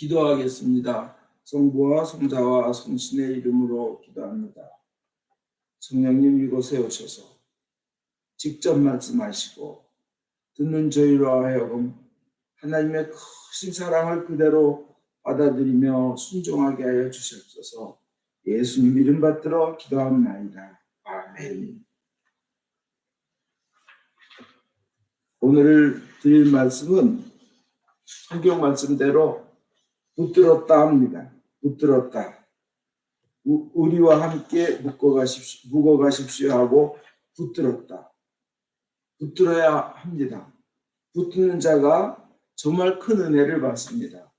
기도하겠습니다. 성부와 성자와 성신의 이름으로 기도합니다. 성령님 이곳에 오셔서 직접 말씀하시고 듣는 저희로 하여금 하나님의 크신 사랑을 그대로 받아들이며 순종하게 하여 주시옵소서. 예수님 이름 받들어 기도합나이다. 아멘. 오늘 드릴 말씀은 성경 말씀대로 붙들었다 합니다. 붙들었다. 우리와 함께 묵어 가십시오 하고 붙들었다. 붙들어야 합니다. 붙드는 자가 정말 큰 은혜를 받습니다.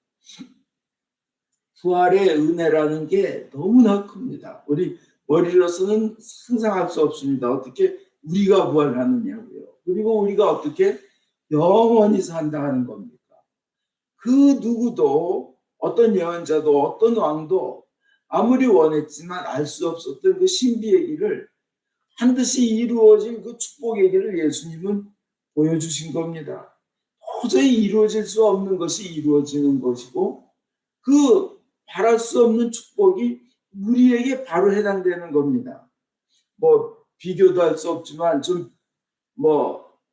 부활의 은혜라는 게 너무나 큽니다. 우리 머리로서는 상상할 수 없습니다. 어떻게 우리가 부활하느냐고요. 그리고 우리가 어떻게 영원히 산다 하는 겁니까? 그 누구도 어떤 예언자도 어떤 왕도 아무리 원했지만 알 수 없었던 그 신비의 길을 반드시 이루어진 그 축복의 길을 예수님은 보여주신 겁니다. 도저히 이루어질 수 없는 것이 이루어지는 것이고 그 바랄 수 없는 축복이 우리에게 바로 해당되는 겁니다. 뭐 비교도 할 수 없지만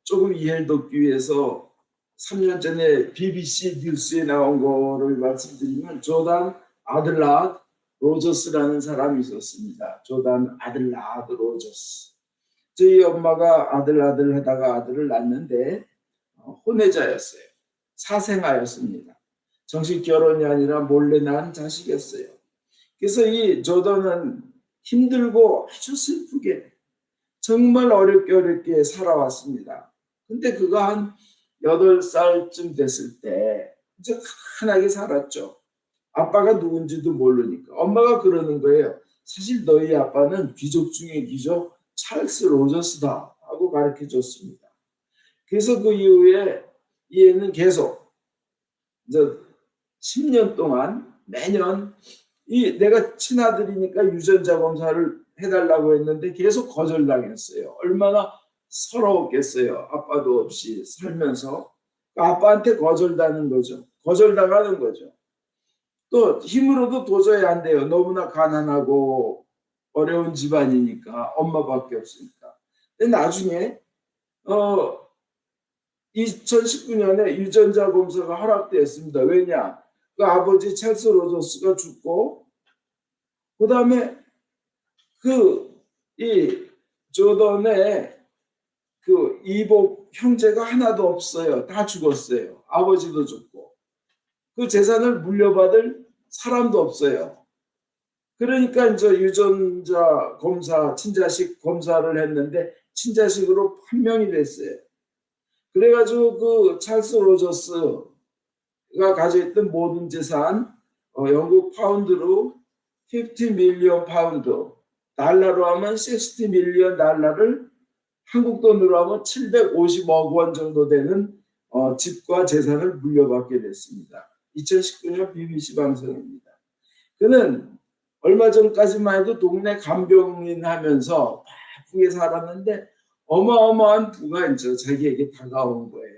조금 이해를 돕기 위해서 3년 전에 BBC 뉴스에 나온 거를 말씀드리면 조단 아들라드 로저스라는 사람이 있었습니다. 조단 아들라드 로저스. 저희 엄마가 아들 하다가 아들을 낳는데 혼외자였어요. 사생아였습니다. 정식 결혼이 아니라 몰래 낳은 자식이었어요. 그래서 이 조던은 힘들고 아주 슬프게 정말 어렵게 살아왔습니다. 근데 그가 한 8살쯤 됐을 때 이제 편하게 살았죠. 아빠가 누군지도 모르니까. 엄마가 그러는 거예요. 사실 너희 아빠는 귀족 중에 귀족 찰스 로저스다 하고 가르쳐 줬습니다. 그래서 그 이후에 이 애는 계속 이제 10년 동안 매년 내가 친아들이니까 유전자 검사를 해달라고 했는데 계속 거절당했어요. 얼마나 서러웠겠어요. 아빠도 없이 살면서 아빠한테 거절당하는 거죠. 또 힘으로도 도저히 안 돼요. 너무나 가난하고 어려운 집안이니까 엄마밖에 없으니까. 근데 나중에 2019년에 유전자 검사가 허락되었습니다. 왜냐? 그 아버지 찰스 로저스가 죽고 그 다음에 이 조던의 그 이복 형제가 하나도 없어요. 다 죽었어요. 아버지도 죽고 그 재산을 물려받을 사람도 없어요. 그러니까 이제 유전자 검사, 친자식 검사를 했는데 친자식으로 판명이 됐어요. 그래가지고 그 찰스 로저스가 가지고 있던 모든 재산 영국 파운드로 50 밀리언 파운드, 달러로 하면 60 밀리언 달러를 한국 돈으로 하면 750억 원 정도 되는 집과 재산을 물려받게 됐습니다. 2019년 BBC 방송입니다. 그는 얼마 전까지만 해도 동네 간병인 하면서 바쁘게 살았는데 어마어마한 부가 이제 자기에게 다가온 거예요.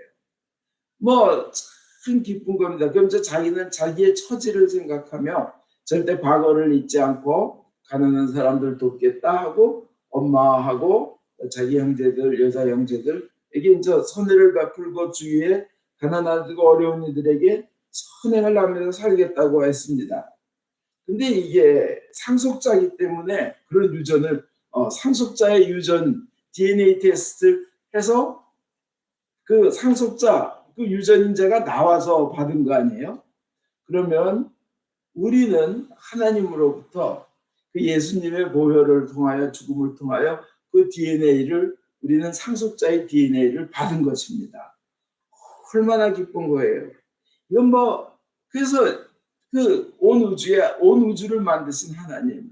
참 기쁜 겁니다. 그럼 이제 자기는 자기의 처지를 생각하며 절대 과거를 잊지 않고 가난한 사람들 돕겠다 하고 엄마하고 자기 형제들, 여자 형제들에게 이제 선의를 베풀고 주위에 가난하고 어려운 이들에게 선행을 하면서 살겠다고 했습니다. 근데 이게 상속자이기 때문에 그런 유전을 상속자의 유전 DNA 테스트를 해서 그 상속자 그 유전인자가 나와서 받은 거 아니에요? 그러면 우리는 하나님으로부터 그 예수님의 보혈을 통하여 죽음을 통하여 그 DNA를 우리는 상속자의 DNA를 받은 것입니다. 얼마나 기쁜 거예요. 이건 그래서 그 온 우주를 만드신 하나님,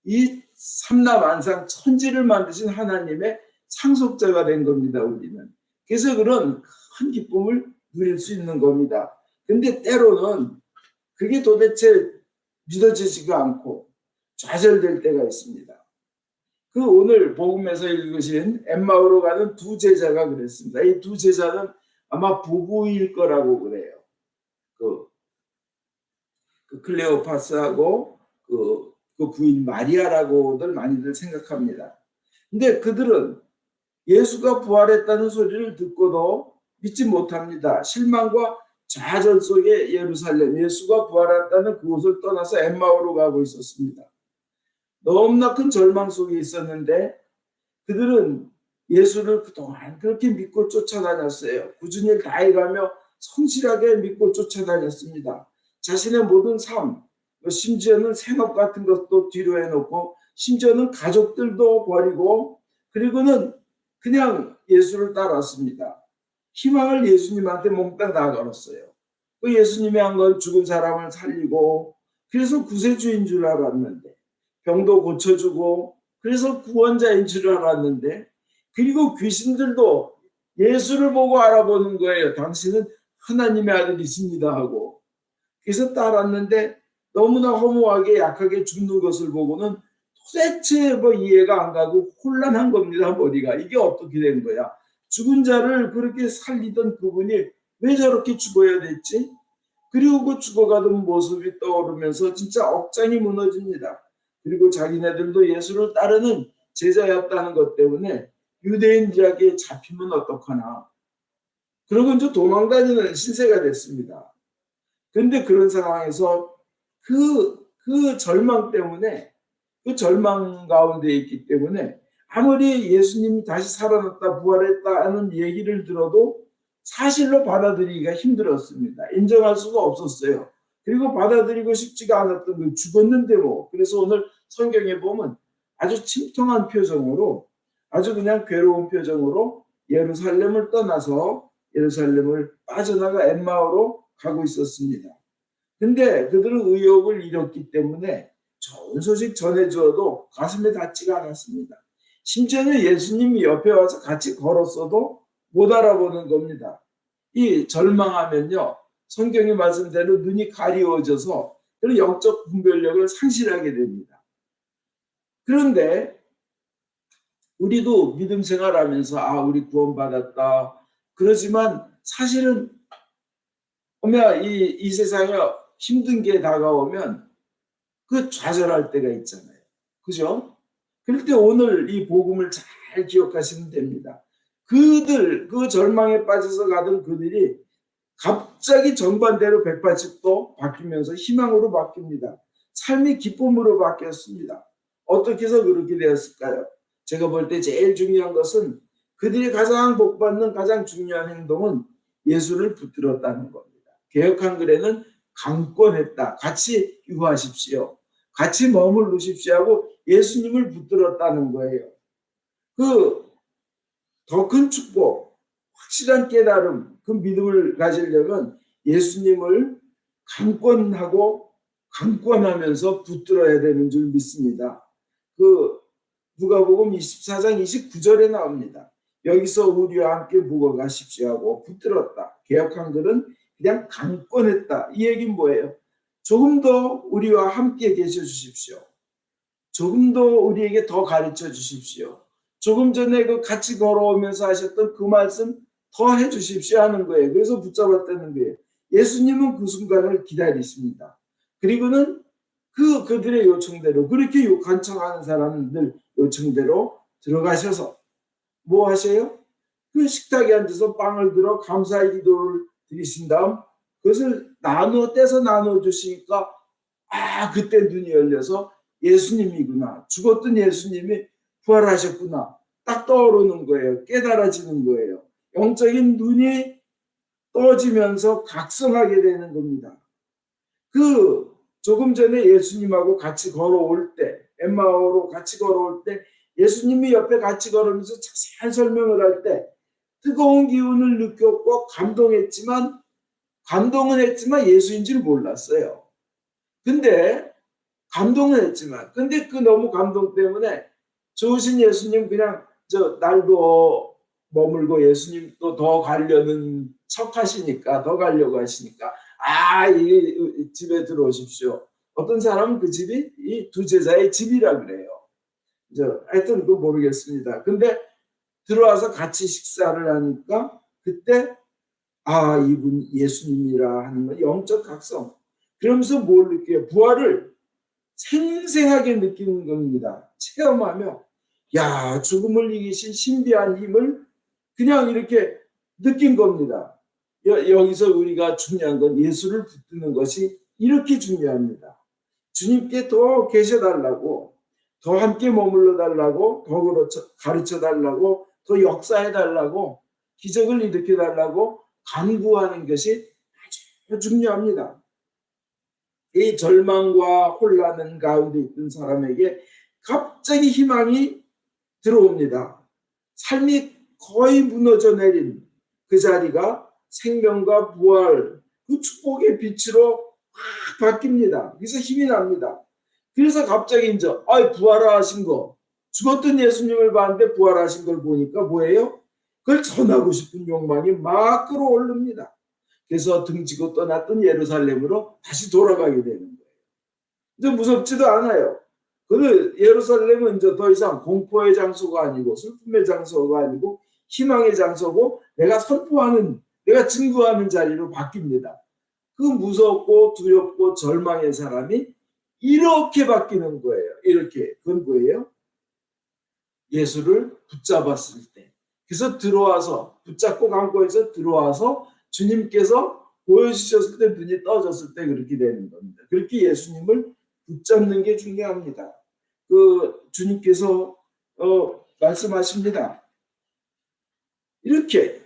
이 삼라만상 천지를 만드신 하나님의 상속자가 된 겁니다. 우리는. 그래서 그런 큰 기쁨을 누릴 수 있는 겁니다. 근데 때로는 그게 도대체 믿어지지가 않고 좌절될 때가 있습니다. 그 오늘 복음에서 읽으신 엠마오로 가는 두 제자가 그랬습니다. 이 두 제자는 아마 부부일 거라고 그래요. 그 클레오파스하고 그 부인 마리아라고들 많이들 생각합니다. 근데 그들은 예수가 부활했다는 소리를 듣고도 믿지 못합니다. 실망과 좌절 속에 예루살렘, 예수가 부활했다는 그곳을 떠나서 엠마오로 가고 있었습니다. 너무나 큰 절망 속에 있었는데 그들은 예수를 그동안 그렇게 믿고 쫓아다녔어요. 꾸준히 일 다해가며 성실하게 믿고 쫓아다녔습니다. 자신의 모든 삶, 심지어는 생업 같은 것도 뒤로 해놓고 심지어는 가족들도 버리고 그리고는 그냥 예수를 따랐습니다. 희망을 예수님한테 몽땅 다 걸었어요. 그 예수님이 한 건 죽은 사람을 살리고 그래서 구세주인 줄 알았는데 병도 고쳐주고 그래서 구원자인 줄 알았는데 그리고 귀신들도 예수를 보고 알아보는 거예요. 당신은 하나님의 아들이십니다 하고. 그래서 따랐는데 너무나 허무하게 약하게 죽는 것을 보고는 도대체 뭐 이해가 안 가고 혼란한 겁니다. 머리가. 이게 어떻게 된 거야. 죽은 자를 그렇게 살리던 그분이 왜 저렇게 죽어야 됐지? 그리고 그 죽어가던 모습이 떠오르면서 진짜 억장이 무너집니다. 그리고 자기네들도 예수를 따르는 제자였다는 것 때문에 유대인들에게 잡히면 어떡하나. 그러고 이제 도망다니는 신세가 됐습니다. 그런데 그런 상황에서 그 절망 때문에 그 절망 가운데 있기 때문에 아무리 예수님이 다시 살아났다 부활했다 하는 얘기를 들어도 사실로 받아들이기가 힘들었습니다. 인정할 수가 없었어요. 그리고 받아들이고 싶지가 않았던 그 죽었는데 뭐. 그래서 오늘 성경에 보면 아주 침통한 표정으로 아주 그냥 괴로운 표정으로 예루살렘을 떠나서 예루살렘을 빠져나가 엠마오로 가고 있었습니다. 근데 그들은 의욕을 잃었기 때문에 좋은 소식 전해주어도 가슴에 닿지가 않았습니다. 심지어는 예수님이 옆에 와서 같이 걸었어도 못 알아보는 겁니다. 이 절망하면요. 성경이 말씀대로 눈이 가리워져서 그런 영적 분별력을 상실하게 됩니다. 그런데 우리도 믿음 생활하면서 아 우리 구원받았다. 그러지만 사실은 이 세상에 힘든 게 다가오면 그 좌절할 때가 있잖아요. 그죠? 그럴 때 오늘 이 복음을 잘 기억하시면 됩니다. 그 절망에 빠져서 가던 그들이 갑자기 정반대로 180도 바뀌면서 희망으로 바뀝니다. 삶이 기쁨으로 바뀌었습니다. 어떻게 해서 그렇게 되었을까요? 제가 볼 때 제일 중요한 것은 그들이 가장 복받는 가장 중요한 행동은 예수를 붙들었다는 겁니다. 개역 한글에는 강권했다. 같이 유하십시오. 같이 머물르십시오 하고 예수님을 붙들었다는 거예요. 그 더 큰 축복, 확실한 깨달음, 그 믿음을 가지려면 예수님을 강권하고 강권하면서 붙들어야 되는 줄 믿습니다. 그 누가복음 24장 29절에 나옵니다. 여기서 우리와 함께 묵어가십시오 하고 붙들었다. 개역 한글은 그냥 강권했다. 이 얘기는 뭐예요? 조금 더 우리와 함께 계셔 주십시오. 조금 더 우리에게 더 가르쳐 주십시오. 조금 전에 그 같이 걸어오면서 하셨던 그 말씀 더 해주십시오 하는 거예요. 그래서 붙잡았다는 거예요. 예수님은 그 순간을 기다리십니다. 그리고는 그들의 요청대로 그렇게 간청하는 사람들 요청대로 들어가셔서 뭐 하세요? 그 식탁에 앉아서 빵을 들어 감사의 기도를 드리신 다음 그것을 떼서 나눠 주시니까 그때 눈이 열려서 예수님이구나. 죽었던 예수님이 부활하셨구나. 딱 떠오르는 거예요. 깨달아지는 거예요. 영적인 눈이 떠지면서 각성하게 되는 겁니다. 그 조금 전에 예수님하고 같이 걸어올 때 엠마오로 같이 걸어올 때 예수님이 옆에 같이 걸으면서 자세한 설명을 할 때 뜨거운 기운을 느꼈고 감동은 했지만 예수인 줄 몰랐어요. 근데 감동은 했지만 근데 그 너무 감동 때문에 좋으신 예수님 그냥 날도 머물고 예수님도 더 가려는 척 하시니까 더 가려고 하시니까 이 집에 들어오십시오. 어떤 사람은 그 집이 이 두 제자의 집이라 그래요. 하여튼 그거 모르겠습니다. 근데 들어와서 같이 식사를 하니까 그때 이분 예수님이라 하는 건 영적 각성. 그러면서 뭘 느껴요? 부활을 생생하게 느끼는 겁니다. 체험하며 야, 죽음을 이기신 신비한 힘을 그냥 이렇게 느낀 겁니다. 여기서 우리가 중요한 건 예수를 붙드는 것이 이렇게 중요합니다. 주님께 더 계셔달라고, 더 함께 머물러 달라고, 더 가르쳐 달라고, 더 역사해 달라고, 기적을 일으켜 달라고 간구하는 것이 아주 중요합니다. 이 절망과 혼란 가운데 있던 사람에게 갑자기 희망이 들어옵니다. 삶이 거의 무너져 내린 그 자리가 생명과 부활, 그 축복의 빛으로 확 바뀝니다. 그래서 힘이 납니다. 그래서 갑자기 이제 부활하신 거, 죽었던 예수님을 봤는데 부활하신 걸 보니까 뭐예요? 그걸 전하고 싶은 욕망이 막 끌어오릅니다. 그래서 등지고 떠났던 예루살렘으로 다시 돌아가게 되는 거예요. 이제 무섭지도 않아요. 그 예루살렘은 이제 더 이상 공포의 장소가 아니고 슬픔의 장소가 아니고 희망의 장소고 내가 선포하는, 내가 증거하는 자리로 바뀝니다. 그 무섭고 두렵고 절망의 사람이 이렇게 바뀌는 거예요. 이렇게. 그건 뭐예요? 예수를 붙잡았을 때. 그래서 들어와서 붙잡고 강구해서 들어와서 주님께서 보여주셨을 때 눈이 떠졌을 때 그렇게 되는 겁니다. 그렇게 예수님을 붙잡는 게 중요합니다. 그 주님께서 말씀하십니다. 이렇게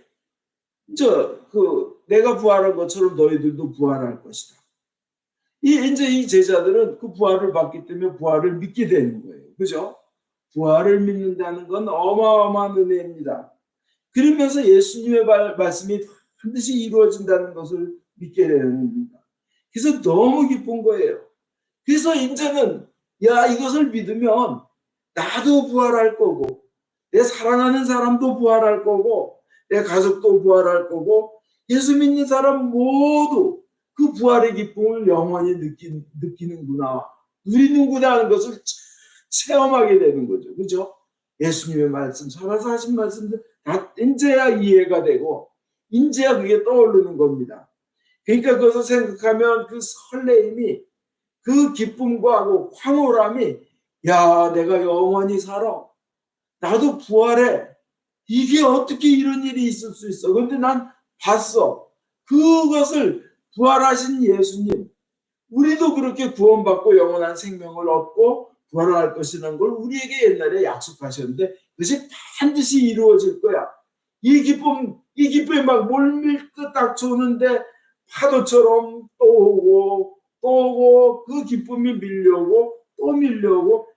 내가 부활한 것처럼 너희들도 부활할 것이다. 이제 이 제자들은 그 부활을 받기 때문에 부활을 믿게 되는 거예요. 그죠? 부활을 믿는다는 건 어마어마한 은혜입니다. 그러면서 예수님의 말씀이 반드시 이루어진다는 것을 믿게 되는 겁니다. 그래서 너무 기쁜 거예요. 그래서 이제는 이것을 믿으면 나도 부활할 거고 내 사랑하는 사람도 부활할 거고 내 가족도 부활할 거고 예수 믿는 사람 모두 그 부활의 기쁨을 영원히 느끼는구나, 누리는구나 하는 것을 체험하게 되는 거죠. 그죠? 예수님의 말씀, 살아서 하신 말씀들 다 인제야 이해가 되고 인제야 그게 떠오르는 겁니다. 그러니까 그것을 생각하면 그 설레임이, 그 기쁨과 그 황홀함이 내가 영원히 살아, 나도 부활해, 이게 어떻게 이런 일이 있을 수 있어. 그런데 난 봤어. 그것을 부활하신 예수님, 우리도 그렇게 구원받고 영원한 생명을 얻고 부활할 것이라는 걸 우리에게 옛날에 약속하셨는데 그것이 반드시 이루어질 거야. 이 기쁨이 막 몰밀듯 닥쳐오는데 파도처럼 또 오고 또 오고 그 기쁨이 밀려오고 또 밀려오고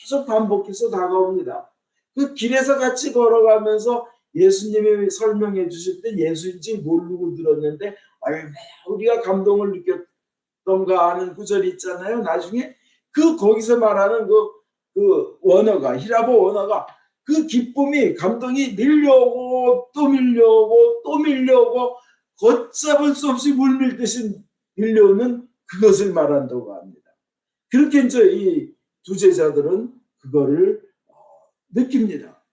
계속 반복해서 다가옵니다. 그 길에서 같이 걸어가면서 예수님이 설명해 주실 때 예수인지 모르고 들었는데 우리가 감동을 느꼈던가 하는 구절이 있잖아요. 나중에 거기서 말하는 그 원어가, 히라보 원어가 그 기쁨이, 감동이 밀려오고 또 밀려오고 또 밀려오고 걷잡을 수 없이 물밀듯이 밀려오는 그것을 말한다고 합니다. 그렇게 이제 이 두 제자들은 그거를 느낍니다.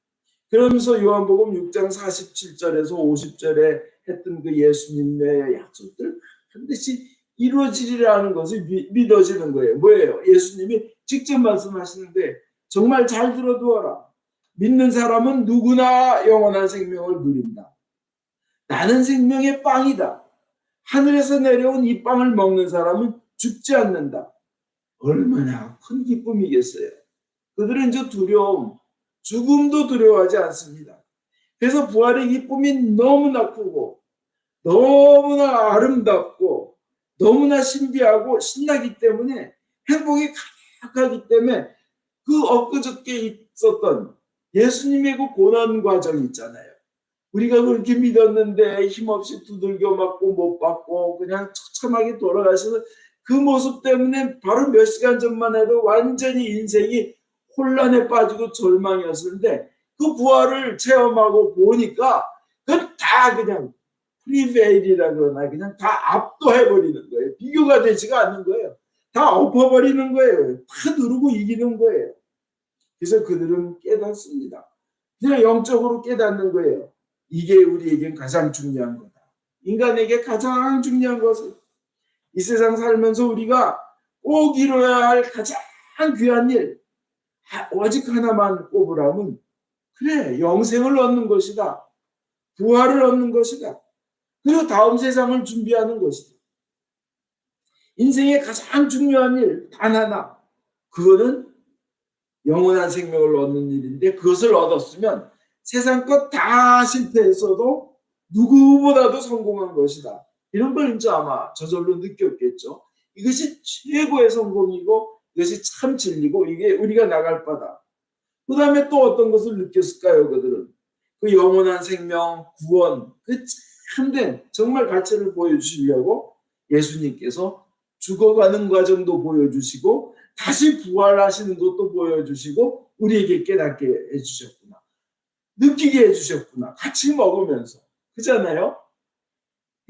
그러면서 요한복음 6장 47절에서 50절에 했던 그 예수님의 약속들 반드시 이루어지리라는 것을 믿어지는 거예요. 뭐예요? 예수님이 직접 말씀하시는데 정말 잘 들어두어라. 믿는 사람은 누구나 영원한 생명을 누린다. 나는 생명의 빵이다. 하늘에서 내려온 이 빵을 먹는 사람은 죽지 않는다. 얼마나 큰 기쁨이겠어요. 그들은 이제 두려움, 죽음도 두려워하지 않습니다. 그래서 부활의 기쁨이 너무나 크고 너무나 아름답고 너무나 신비하고 신나기 때문에 행복이 가득하기 때문에 그 엊그저께 있었던 예수님의 그 고난 과정 있잖아요. 우리가 그렇게 믿었는데 힘없이 두들겨 맞고 못 받고 그냥 처참하게 돌아가시는 그 모습 때문에 바로 몇 시간 전만 해도 완전히 인생이 혼란에 빠지고 절망이었는데 그 부활을 체험하고 보니까 그건 다 그냥 프리페일이라 그러나 그냥 다 압도해버리는 거예요. 비교가 되지가 않는 거예요. 다 엎어버리는 거예요. 다 누르고 이기는 거예요. 그래서 그들은 깨닫습니다. 그냥 영적으로 깨닫는 거예요. 이게 우리에겐 가장 중요한 거다. 인간에게 가장 중요한 것은 이 세상 살면서 우리가 꼭 이뤄야 할 가장 귀한 일, 오직 하나만 꼽으라면, 그래, 영생을 얻는 것이다. 부활을 얻는 것이다. 그리고 다음 세상을 준비하는 것이다. 인생의 가장 중요한 일 단 하나, 그거는 영원한 생명을 얻는 일인데, 그것을 얻었으면 세상 것 다 실패했어도 누구보다도 성공한 것이다. 이런 걸 이제 아마 저절로 느꼈겠죠. 이것이 최고의 성공이고 이것이 참 진리고 이게 우리가 나갈 바다. 그 다음에 또 어떤 것을 느꼈을까요? 그들은 그 영원한 생명, 구원, 그 참된 정말 가치를 보여주시려고 예수님께서 죽어가는 과정도 보여주시고 다시 부활하시는 것도 보여주시고 우리에게 깨닫게 해주셨구나. 느끼게 해주셨구나. 같이 먹으면서. 그렇잖아요?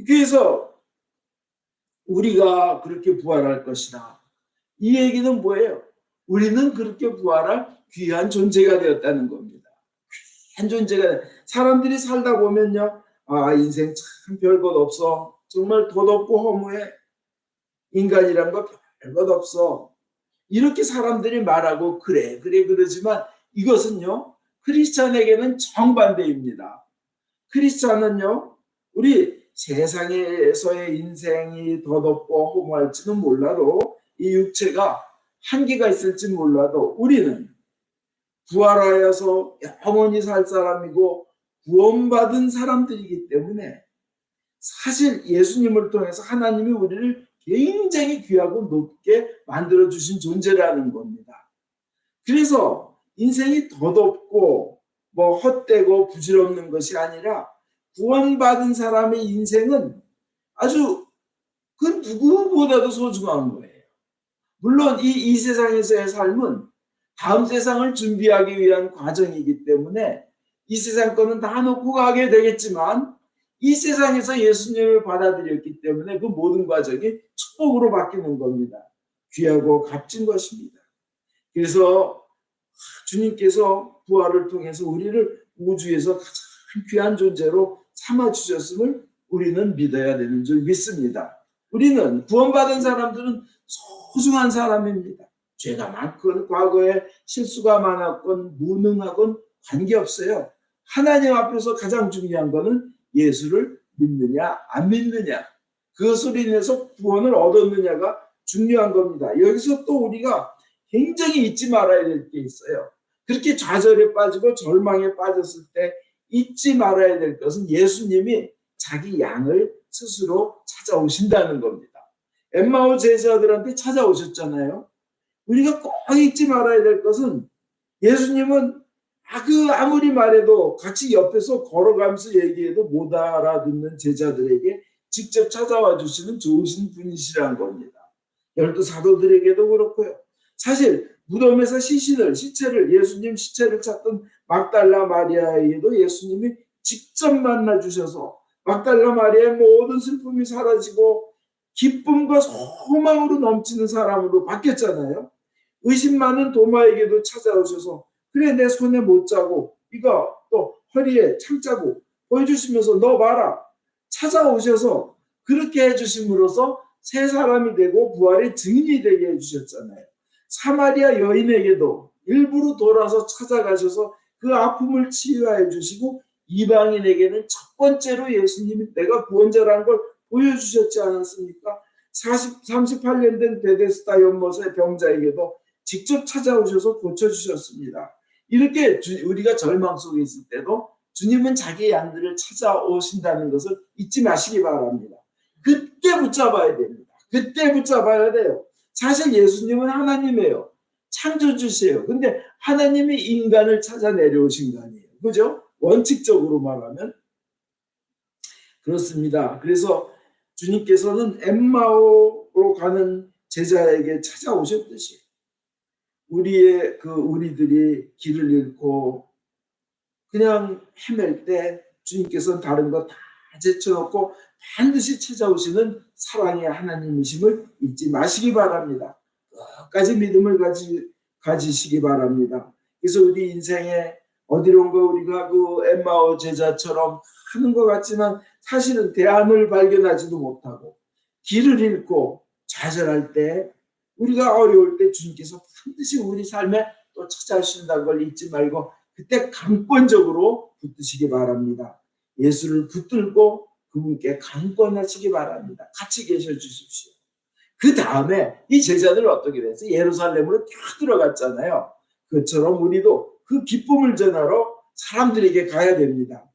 그래서 우리가 그렇게 부활할 것이다. 이 얘기는 뭐예요? 우리는 그렇게 부활할 귀한 존재가 되었다는 겁니다. 귀한 존재가. 사람들이 살다 보면요. 아, 인생 참 별것 없어. 정말 덧없고 허무해. 인간이란 거 별것 없어. 이렇게 사람들이 말하고 그래 그러지만 이것은요. 크리스찬에게는 정반대입니다. 크리스찬은요. 우리 세상에서의 인생이 덧없고 허무할지는 몰라도 이 육체가 한계가 있을지 몰라도 우리는 부활하여서 영원히 살 사람이고 구원받은 사람들이기 때문에 사실 예수님을 통해서 하나님이 우리를 굉장히 귀하고 높게 만들어주신 존재라는 겁니다. 그래서 인생이 덧없고 뭐 헛되고 부질없는 것이 아니라 구원받은 사람의 인생은 아주 그 누구보다도 소중한 거예요. 물론 이 세상에서의 삶은 다음 세상을 준비하기 위한 과정이기 때문에 이 세상 거는 다 놓고 가게 되겠지만 이 세상에서 예수님을 받아들였기 때문에 그 모든 과정이 축복으로 바뀌는 겁니다. 귀하고 값진 것입니다. 그래서 주님께서 부활을 통해서 우리를 우주에서 가장 귀한 존재로 삼아주셨음을 우리는 믿어야 되는 줄 믿습니다. 우리는 구원받은 사람들은 소중한 사람입니다. 죄가 많건 과거에 실수가 많았건 무능하건 관계없어요. 하나님 앞에서 가장 중요한 것은 예수를 믿느냐 안 믿느냐, 그것으로 인해서 구원을 얻었느냐가 중요한 겁니다. 여기서 또 우리가 굉장히 잊지 말아야 될 게 있어요. 그렇게 좌절에 빠지고 절망에 빠졌을 때 잊지 말아야 될 것은 예수님이 자기 양을 스스로 찾아오신다는 겁니다. 엠마오 제자들한테 찾아오셨잖아요. 우리가 꼭 잊지 말아야 될 것은 예수님은 아무리 말해도 같이 옆에서 걸어가면서 얘기해도 못 알아듣는 제자들에게 직접 찾아와 주시는 좋으신 분이시라는 겁니다. 열두 사도들에게도 그렇고요. 사실 무덤에서 시체를 예수님 시체를 찾던 막달라 마리아에게도 예수님이 직접 만나 주셔서 막달라 마리아의 모든 슬픔이 사라지고 기쁨과 소망으로 넘치는 사람으로 바뀌었잖아요. 의심 많은 도마에게도 찾아오셔서 그래 내 손에 못 자고 이거 또 허리에 창 자고 보여주시면서 너 봐라 찾아오셔서 그렇게 해주심으로써 새 사람이 되고 부활의 증인이 되게 해주셨잖아요. 사마리아 여인에게도 일부러 돌아서 찾아가셔서 그 아픔을 치유해 주시고 이방인에게는 첫 번째로 예수님이 내가 구원자라는 걸 보여주셨지 않았습니까? 38년 된 베데스다 연못의 병자에게도 직접 찾아오셔서 고쳐주셨습니다. 이렇게 우리가 절망 속에 있을 때도 주님은 자기 양들을 찾아오신다는 것을 잊지 마시기 바랍니다. 그때 붙잡아야 됩니다. 그때 붙잡아야 돼요. 사실 예수님은 하나님이에요. 창조주시에요. 근데 하나님이 인간을 찾아 내려오신 거 아니에요. 그죠? 원칙적으로 말하면 그렇습니다. 그래서 주님께서는 엠마오로 가는 제자에게 찾아오셨듯이 우리들이 길을 잃고 그냥 헤맬 때 주님께서는 다른 거 다 제쳐놓고 반드시 찾아오시는 사랑의 하나님이심을 잊지 마시기 바랍니다. 끝까지 믿음을 가지시기 바랍니다. 그래서 우리 인생에 어디론가 우리가 그 엠마오 제자처럼 하는 것 같지만 사실은 대안을 발견하지도 못하고 길을 잃고 좌절할 때, 우리가 어려울 때 주님께서 반드시 우리 삶에 또 찾아오신다는 걸 잊지 말고 그때 강권적으로 붙드시기 바랍니다. 예수를 붙들고 그분께 강권하시기 바랍니다. 같이 계셔 주십시오. 그 다음에 이 제자들은 어떻게 됐어요? 예루살렘으로 쭉 들어갔잖아요. 그처럼 우리도 그 기쁨을 전하러 사람들에게 가야 됩니다.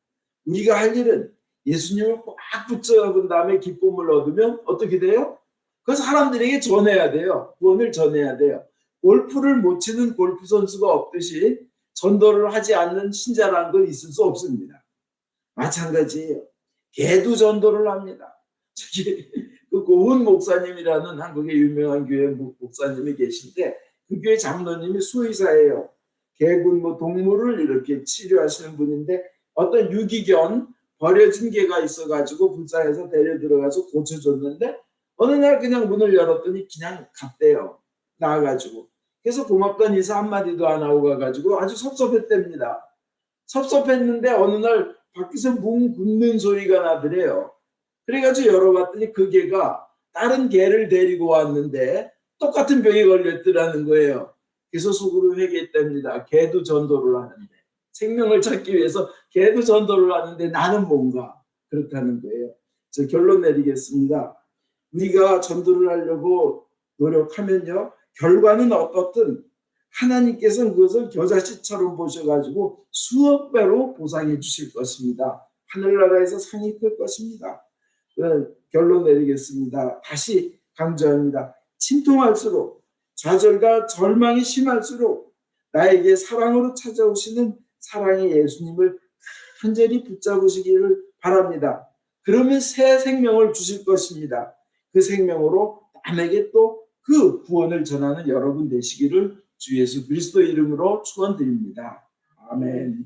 우리가 할 일은 예수님을 꽉 붙잡은 다음에 기쁨을 얻으면 어떻게 돼요? 그 사람들에게 전해야 돼요. 구원을 전해야 돼요. 골프를 못 치는 골프 선수가 없듯이 전도를 하지 않는 신자라는 건 있을 수 없습니다. 마찬가지예요. 개도 전도를 합니다. 저기 그 고은 목사님이라는 한국의 유명한 교회 목사님이 계신데 그 교회 장로님이 수의사예요. 개군 동물을 이렇게 치료하시는 분인데 어떤 유기견 버려진 개가 있어가지고 불쌍해서 데려 들어가서 고쳐줬는데 어느 날 그냥 문을 열었더니 그냥 갔대요. 나와가지고. 그래서 고맙다는 인사 한마디도 안 하고 가가지고 아주 섭섭했답니다. 섭섭했는데 어느 날 밖에서 뭉 굶는 소리가 나더래요. 그래가지고 열어봤더니 그 개가 다른 개를 데리고 왔는데 똑같은 병에 걸렸더라는 거예요. 그래서 속으로 회개했답니다. 개도 전도를 하는데, 생명을 찾기 위해서 개도 전도를 하는데 나는 뭔가 그렇다는 거예요. 저 결론 내리겠습니다. 우리가 전도를 하려고 노력하면요, 결과는 어떻든 하나님께서는 그것을 겨자씨처럼 보셔가지고 수억 배로 보상해 주실 것입니다. 하늘나라에서 상이 클 것입니다. 결론 내리겠습니다. 다시 강조합니다. 침통할수록, 좌절과 절망이 심할수록 나에게 사랑으로 찾아오시는 사랑의 예수님을 간절히 붙잡으시기를 바랍니다. 그러면 새 생명을 주실 것입니다. 그 생명으로 남에게 또 그 구원을 전하는 여러분 되시기를 주 예수 그리스도 이름으로 축원드립니다. 아멘.